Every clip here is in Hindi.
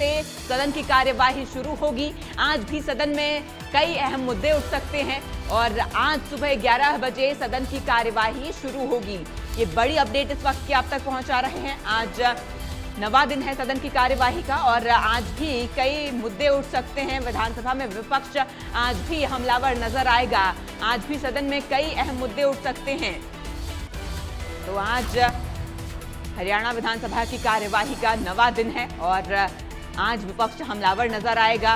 से सदन की कार्यवाही शुरू होगी। आज भी सदन में कई अहम मुद्दे उठ सकते हैं और आज सुबह 11 बजे सदन की कार्यवाही शुरू होगी। ये बड़ी अपडेट इस वक्त की आप तक पहुंचा रहे हैं। आज नवा दिन है सदन की कार्यवाही का और आज भी कई मुद्दे उठ सकते हैं। विधानसभा में विपक्ष आज भी हमलावर नजर आएगा। आज भी सदन में कई अहम मुद्दे उठ सकते हैं। तो आज हरियाणा विधानसभा की कार्यवाही का नवा दिन है और आज विपक्ष हमलावर नजर आएगा।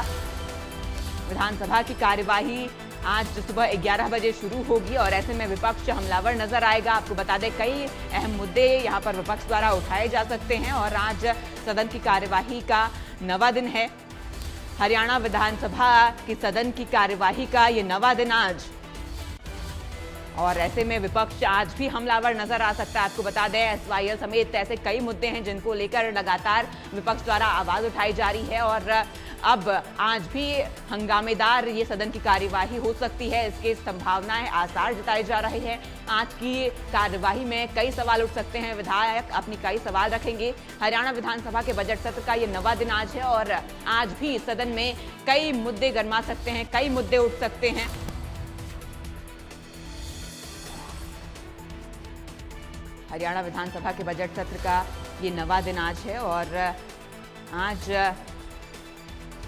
विधानसभा की कार्यवाही आज सुबह 11 बजे शुरू होगी और ऐसे में विपक्ष हमलावर नजर आएगा। आपको बता दें कई अहम मुद्दे यहां पर विपक्ष द्वारा उठाए जा सकते हैं और आज सदन की कार्यवाही का नवा दिन है। हरियाणा विधानसभा की सदन की कार्यवाही का ये नवा दिन आज, और ऐसे में विपक्ष आज भी हमलावर नजर आ सकता है। आपको बता दें एसवाईएल समेत ऐसे कई मुद्दे हैं जिनको लेकर लगातार विपक्ष द्वारा आवाज उठाई जा रही है और अब आज भी हंगामेदार ये सदन की कार्यवाही हो सकती है। इसकी संभावनाएं आसार जताई जा रही है। आज की कार्यवाही में कई सवाल उठ सकते हैं। विधायक अपनी कई सवाल रखेंगे। हरियाणा विधानसभा के बजट सत्र का ये नवा दिन आज है और आज भी सदन में कई मुद्दे गरमा सकते हैं, कई मुद्दे उठ सकते हैं। हरियाणा विधानसभा के बजट सत्र का ये नवा दिन आज है और आज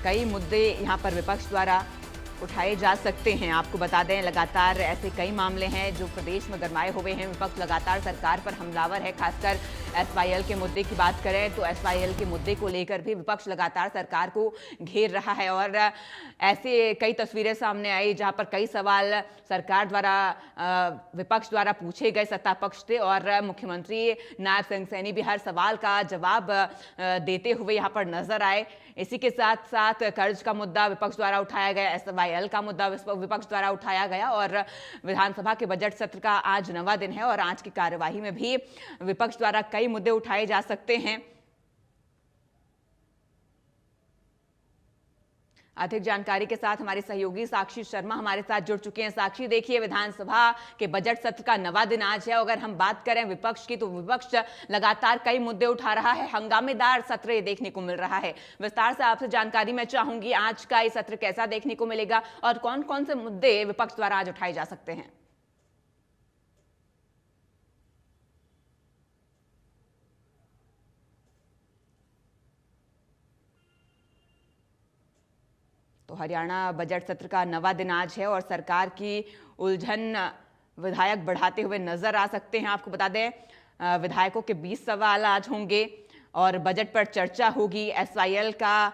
कई मुद्दे यहां पर विपक्ष द्वारा उठाए जा सकते हैं। आपको बता दें लगातार ऐसे कई मामले हैं जो प्रदेश में गरमाए हुए हैं। विपक्ष लगातार सरकार पर हमलावर है। खासकर एसवाईएल के मुद्दे की बात करें तो एसवाईएल के मुद्दे को लेकर भी विपक्ष लगातार सरकार को घेर रहा है और ऐसे कई तस्वीरें सामने आई जहां पर कई सवाल सरकार द्वारा विपक्ष द्वारा पूछे गए सत्ता पक्ष से और मुख्यमंत्री नायब सिंह सैनी भी हर सवाल का जवाब देते हुए यहाँ पर नजर आए। इसी के साथ साथ कर्ज का मुद्दा विपक्ष द्वारा उठाया गया, एसवाईएल का मुद्दा विपक्ष द्वारा उठाया गया और विधानसभा के बजट सत्र का आज नवा दिन है और आज की कार्यवाही में भी विपक्ष द्वारा कई मुद्दे उठाए जा सकते हैं। अधिक जानकारी के साथ हमारे सहयोगी साक्षी शर्मा हमारे साथ जुड़ चुके हैं। साक्षी, देखिए विधानसभा के बजट सत्र का नवा दिन आज है। अगर हम बात करें विपक्ष की तो विपक्ष लगातार कई मुद्दे उठा रहा है। हंगामेदार सत्र ये देखने को मिल रहा है। विस्तार से आपसे जानकारी मैं चाहूंगी, आज का ये सत्र कैसा देखने को मिलेगा और कौन कौन से मुद्दे विपक्ष द्वारा आज उठाए जा सकते हैं? तो हरियाणा बजट सत्र का नवा दिन आज है और सरकार की उलझन विधायक बढ़ाते हुए नजर आ सकते हैं। आपको बता दें विधायकों के 20 सवाल आज होंगे और बजट पर चर्चा होगी। एसवाईएल का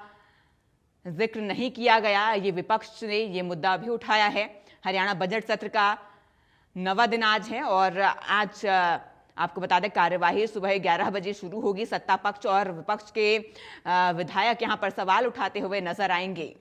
जिक्र नहीं किया गया, ये विपक्ष ने ये मुद्दा भी उठाया है। हरियाणा बजट सत्र का नवा दिन आज है और आज आपको बता दें कार्यवाही सुबह 11 बजे शुरू होगी। सत्ता पक्ष और विपक्ष के विधायक यहां पर सवाल उठाते हुए नजर आएंगे।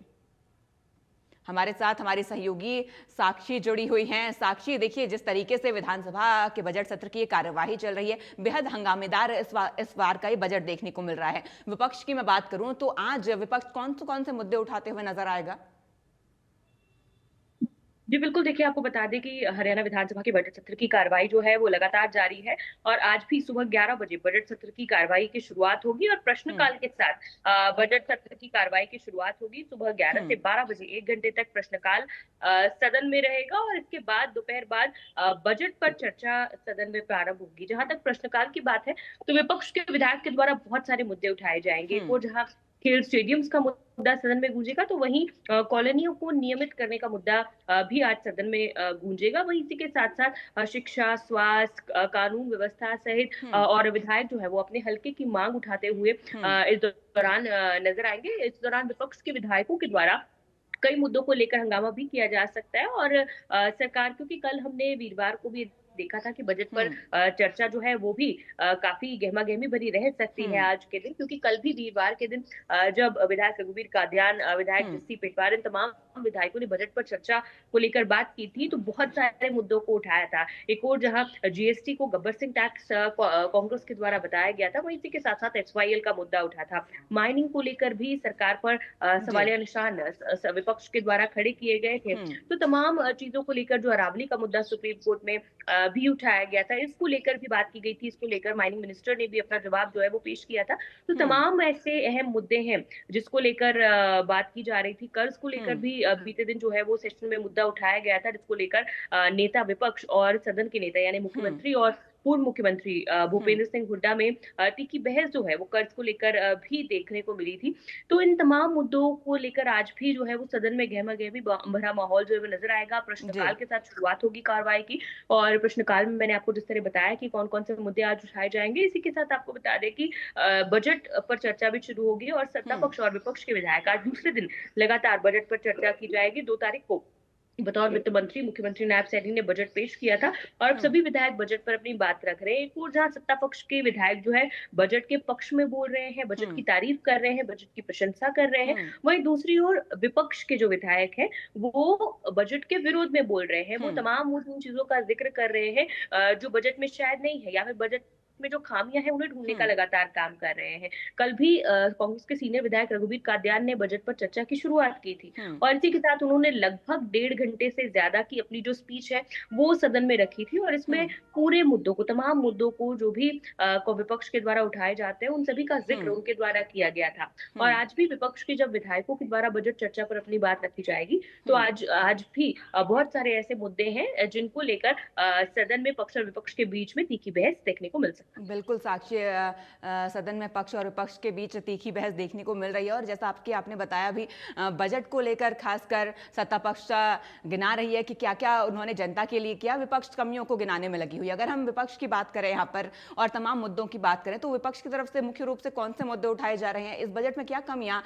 हमारे साथ हमारी सहयोगी साक्षी जुड़ी हुई हैं। साक्षी, देखिए जिस तरीके से विधानसभा के बजट सत्र की कार्यवाही चल रही है, बेहद हंगामेदार इस बार का ये बजट देखने को मिल रहा है। विपक्ष की मैं बात करूं तो आज विपक्ष कौन से मुद्दे उठाते हुए नजर आएगा? जी बिल्कुल, देखिए आपको बता दें कि हरियाणा विधानसभा के बजट सत्र की कार्रवाई जो है वो लगातार जारी है और आज भी सुबह 11 बजे बजट सत्र की कार्रवाई की शुरुआत होगी और प्रश्नकाल के साथ बजट सत्र की कार्रवाई की शुरुआत होगी। सुबह 11 से 12 बजे 1 घंटे तक प्रश्नकाल सदन में रहेगा और इसके बाद दोपहर बाद बजट पर चर्चा सदन में प्रारंभ होगी। जहां तक प्रश्नकाल की बात है तो विपक्ष के विधायक के द्वारा बहुत सारे मुद्दे उठाए जाएंगे। वो जहां खेल स्टेडियम्स का मुद्दा सदन में गूंजेगा तो वहीं कॉलोनियों को नियमित करने का मुद्दा भी आज सदन में गूंजेगा। वहीं इसी के साथ साथ शिक्षा, स्वास्थ्य, कानून व्यवस्था सहित और विधायक जो है वो अपने हलके की मांग उठाते हुए इस दौरान नजर आएंगे। इस दौरान विपक्ष के विधायकों के द्वारा कई मुद्दों को लेकर हंगामा भी किया जा सकता है और सरकार, क्योंकि कल हमने वीरवार को भी देखा था कि बजट पर चर्चा जो है वो भी काफी गहमा-गहमी भरी रह सकती है आज के दिन, क्योंकि कल भी वीरवार के दिन जब विधायक रघुवीर कादियान, विधायक जस्सी पेटवार, इन तमाम विधायकों ने बजट पर चर्चा को लेकर बात की थी तो बहुत सारे मुद्दों को उठाया था। एक और जहां जीएसटी को गब्बर सिंह टैक्स कांग्रेस के द्वारा बताया गया था, वहीं इसी के साथ साथ एसवाईएल का मुद्दा उठा था। माइनिंग को लेकर भी सरकार पर सवालिया निशान विपक्ष के द्वारा खड़े किए गए थे। तो तमाम चीजों को लेकर जो अरावली का मुद्दा सुप्रीम कोर्ट में भी उठाया गया था। इसको लेकर भी बात की गई थी, इसको लेकर माइनिंग मिनिस्टर ने भी अपना जवाब जो है वो पेश किया था। तो हुँ, तमाम ऐसे अहम मुद्दे हैं जिसको लेकर बात की जा रही थी। कर्ज को लेकर हुँ, भी बीते दिन जो है वो सेशन में मुद्दा उठाया गया था, जिसको लेकर नेता विपक्ष और सदन के नेता यानी हुँ, मुख्यमंत्री और पूर्व मुख्यमंत्री हुँ, भूपेंद्र सिंह हुड्डा में तीखी बहस जो है वो कर्ज को लेकर भी देखने को मिली थी। तो इन तमाम मुद्दों को लेकर आज भी जो है वो सदन में गहमा-गहमी भरा माहौल जो है वो नज़र आएगा। जी, प्रश्नकाल के साथ शुरुआत होगी कार्रवाई की और प्रश्नकाल में मैंने आपको जिस तरह बताया कि कौन-कौन से मुद्दे आज उठाए जाएँगे। इसी के साथ आपको बता दें कि बजट पर चर्चा भी शुरू होगी और सत्ता हुँ, पक्ष और विपक्ष के विधायक आज दूसरे दिन लगातार बजट पर चर्चा की जाएगी। 2 तारीख को बतौर वित्त मंत्री मुख्यमंत्री नायब सैनी ने बजट पेश किया था और अब हुँ, सभी विधायक बजट पर अपनी बात रख रहे हैं। एक ओर जहां सत्ता पक्ष के विधायक जो है बजट के पक्ष में बोल रहे हैं, बजट की हुँ, तारीफ कर रहे हैं, बजट की प्रशंसा कर रहे हैं, हुँ, वहीं दूसरी ओर विपक्ष के जो विधायक हैं वो बजट के विरोध में बोल रहे हैं। वो हुँ, तमाम उन चीजों का जिक्र कर रहे हैं जो बजट में शायद नहीं है या फिर बजट में जो खामियां हैं उन्हें ढूंढने का हुँ, लगातार काम कर रहे हैं। कल भी कांग्रेस के सीनियर विधायक रघुवीर कादियान ने बजट पर चर्चा की शुरुआत की थी हुँ, और इसी के साथ उन्होंने लगभग 1.5 घंटे से ज़्यादा की अपनी जो स्पीच है, वो सदन में रखी थी और इसमें हुँ, पूरे मुद्दों को, तमाम मुद्दों को जो भी को विपक्ष के द्वारा उठाए जाते हैं, उन सभी का ज़िक्र हुँ, उनके द्वारा किया गया था। और हुँ, आज भी विपक्ष के जब विधायकों के द्वारा बजट चर्चा पर अपनी बात रखी जाएगी, तो हुँ। आज आज भी बहुत सारे ऐसे मुद्दे हैं जिनको लेकर सदन में पक्ष और विपक्ष के बीच में तीखी बहस देखने को मिल सकती है। बिल्कुल साक्षी सदन में पक्ष और विपक्ष के बीच तीखी बहस देखने को मिल रही है और जैसा आपने बताया भी बजट को लेकर खासकर सत्ता पक्ष गिना रही है कि क्या क्या उन्होंने जनता के लिए किया, विपक्ष कमियों को गिनाने में लगी हुई है। अगर हम विपक्ष की बात करें यहाँ पर और तमाम मुद्दों की बात करें तो विपक्ष की तरफ से मुख्य रूप से कौन से मुद्दे उठाए जा रहे हैं, इस बजट में क्या कमियां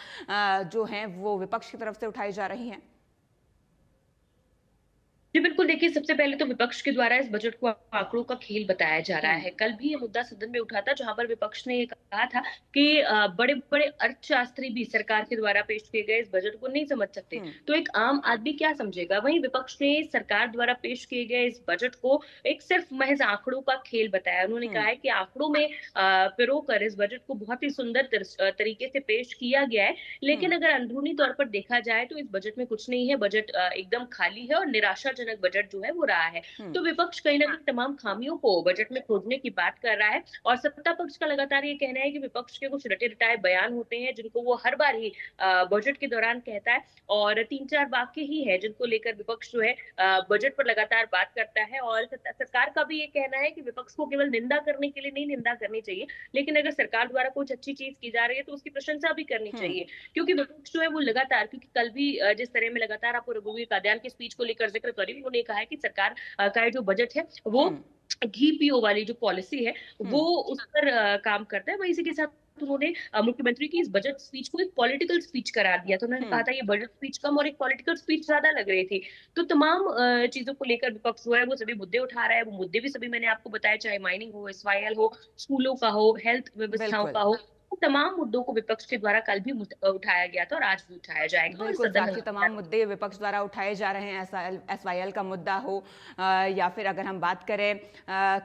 जो हैं वो विपक्ष की तरफ से उठाई जा रही हैं? जी, बिल्कुल देखिए, सबसे पहले तो विपक्ष के द्वारा इस बजट को आंकड़ों का खेल बताया जा रहा हम्म, है। कल भी ये मुद्दा सदन में उठा था जहाँ पर विपक्ष ने ये कहा था कि बड़े-बड़े अर्थशास्त्री भी सरकार के द्वारा पेश किए गए इस बजट को नहीं समझ सकते। हम्म, तो एक आम आदमी क्या समझेगा? वहीं विपक्ष ने सरकार द्वारा पेश किए गए इस बजट को एक सिर्फ महज़ आंकड़ों का खेल बताया। उन्होंने कहा हम्म, है कि आंकड़ों में पिरोकर इस बजट को बहुत ही सुंदर तरीके से पेश किया गया है। लेकिन हम्म, अगर अंदरूनी तौर पर देखा जाए तो इस बजट में कुछ नहीं है। बजट एकदम खाली है और निराशाजनक बजट जो है वो रहा है। हम्म, तो विपक्ष कहीं न कहीं तमाम खामियों को बजट में खोजने की बात कर रहा है और सत्ता पक्ष का लगातार ये कहना है कि विपक्ष के कुछ रटे-रटाए बयान होते हैं जिनको वो हर बार ही बजट के दौरान कहता है और 3-4 वाक्य ही है जिनको लेकर विपक्ष जो है बजट पर लगातार बात करता है और सरकार का भी ये कहना है कि विपक्ष को केवल निंदा करने के लिए नहीं निंदा करनी चाहिए, लेकिन अगर सरकार द्वारा कुछ अच्छी चीज़ की जा रही है तो उसकी प्रशंसा भी करनी हम्म, चाहिए। क्योंकि विपक्ष जो है वो लगातार क्योंकि कल भी जिस तरह में लगातार आपको रघुवीर कादियान की स्पीच को लेकर जिक्र करी, उन्होंने कहा है कि सरकार का ये जो बजट है वो हम्म, घी पीओ वाली जो पॉलिसी है वो हम्म, उस पर काम करता है। वहीं इसी के साथ उन्होंने मुख्यमंत्री की इस बजट स्पीच को एक पॉलिटिकल स्पीच करार दिया। तो उन्होंने कहा हम्म, था ये बजट स्पीच कम और एक पॉलिटिकल स्पीच ज्यादा लग रही थी। तो तमाम चीजों को लेकर विपक्ष जो है वो सभी मुद्दे उठा रहा है। वो मुद्दे भी सभी मैंने आपको बताया, चाहे माइनिंग हो, एसवाईएल हो, स्कूलों का हो, हेल्थ व्यवस्थाओं बिल्कुल का हो। तो तमाम मुद्दों को विपक्ष के द्वारा कल भी उठाया गया था और आज भी उठाया जाएगा और बिल्कुल सदन साक्षी, तमाम लगातार मुद्दे विपक्ष द्वारा उठाए जा रहे हैं। एसवाईएल का मुद्दा हो या फिर अगर हम बात करें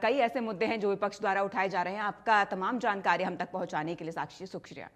कई ऐसे मुद्दे हैं जो विपक्ष द्वारा उठाए जा रहे हैं। आपका तमाम जानकारी हम तक पहुंचाने के लिए साक्षी शुक्रिया।